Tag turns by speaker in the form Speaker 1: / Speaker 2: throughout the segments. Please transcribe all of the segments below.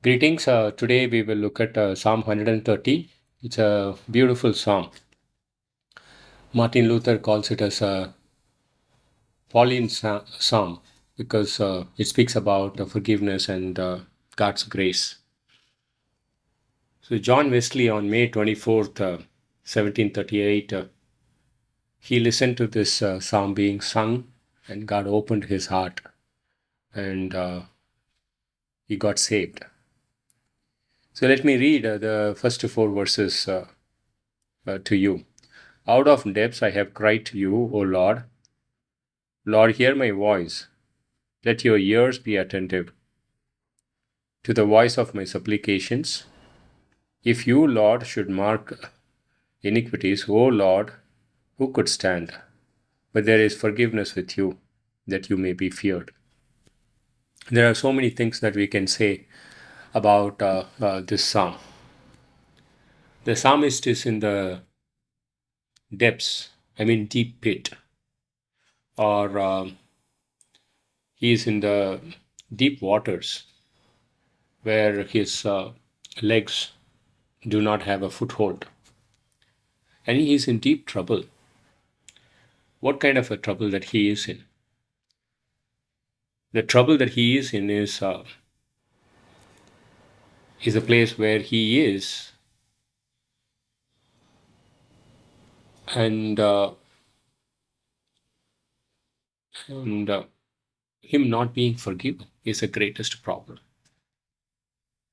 Speaker 1: Greetings. Today we will look at Psalm 130. It's a beautiful psalm. Martin Luther calls it as a Pauline psalm because it speaks about forgiveness and God's grace. So, John Wesley on May 24th, 1738, he listened to this psalm being sung, and God opened his heart and he got saved. So, let me read the first four verses to you. Out of depths I have cried to you, O Lord. Lord, hear my voice. Let your ears be attentive to the voice of my supplications. If you, Lord, should mark iniquities, O Lord, who could stand? But there is forgiveness with you, that you may be feared. There are so many things that we can say about this psalm. The psalmist is in the depths, deep pit, or he is in the deep waters where his legs do not have a foothold. And he is in deep trouble. What kind of a trouble that he is in? The trouble that he is a place where he is, and and him not being forgiven is the greatest problem.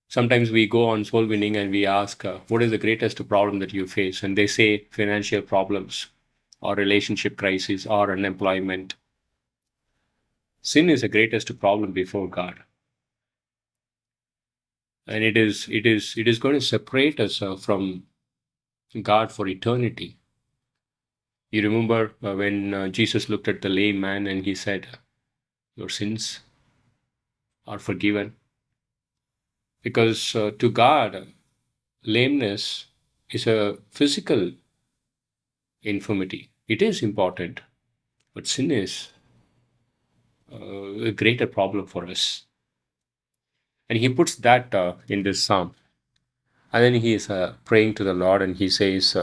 Speaker 1: Sometimes we go on soul winning and we ask, what is the greatest problem that you face? And they say financial problems, or relationship crisis, or unemployment. Sin is the greatest problem before God, and it is going to separate us from God for eternity. You remember when Jesus looked at the lame man and he said, your sins are forgiven. Because to God, lameness is a physical infirmity. It is important, but sin is a greater problem for us. And he puts that in this psalm. And then he is praying to the Lord and he says,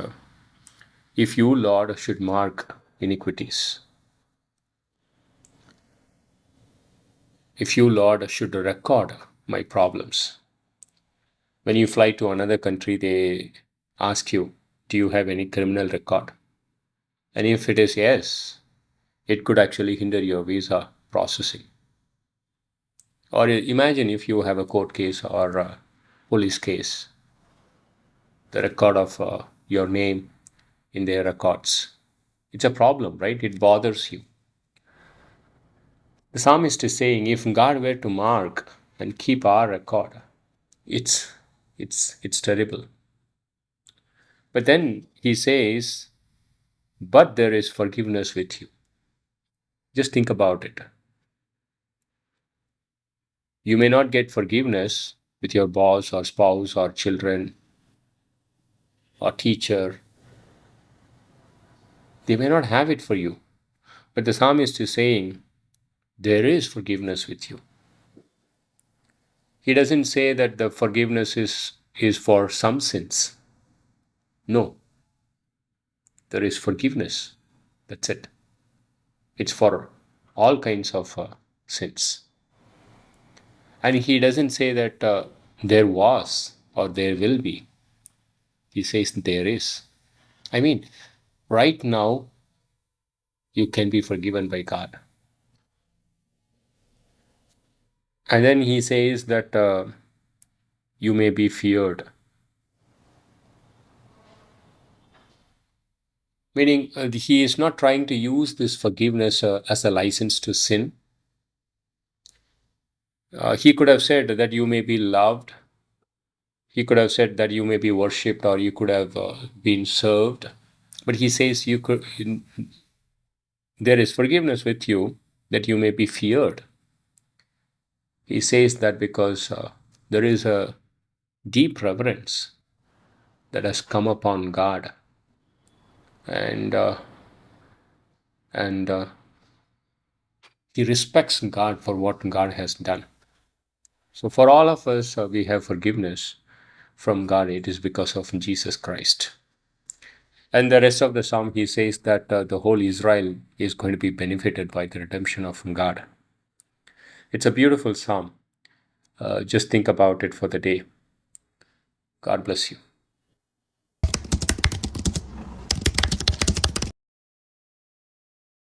Speaker 1: if you, Lord, should mark iniquities, if you, Lord, should record my problems. When you fly to another country, they ask you, do you have any criminal record? And if it is yes, it could actually hinder your visa processing. Or imagine if you have a court case or a police case, the record of your name in their records. It's a problem, right? It bothers you. The psalmist is saying, if God were to mark and keep our record, it's it's terrible. But then he says, but there is forgiveness with you. Just think about it. You may not get forgiveness with your boss or spouse or children or teacher. They may not have it for you. But the psalmist is saying, there is forgiveness with you. He doesn't say that the forgiveness is for some sins. No, there is forgiveness. That's it. It's for all kinds of sins. And he doesn't say that there was or there will be. He says there is. I mean, right now, you can be forgiven by God. And then he says that you may be feared. Meaning, he is not trying to use this forgiveness as a license to sin. He could have said that you may be loved. He could have said that you may be worshipped or you could have been served. But he says there is forgiveness with you that you may be feared. He says that because there is a deep reverence that has come upon God, and and he respects God for what God has done. So for all of us, we have forgiveness from God. It is because of Jesus Christ. And the rest of the psalm, he says that the whole Israel is going to be benefited by the redemption of God. It's a beautiful psalm. Just think about it for the day. God bless you.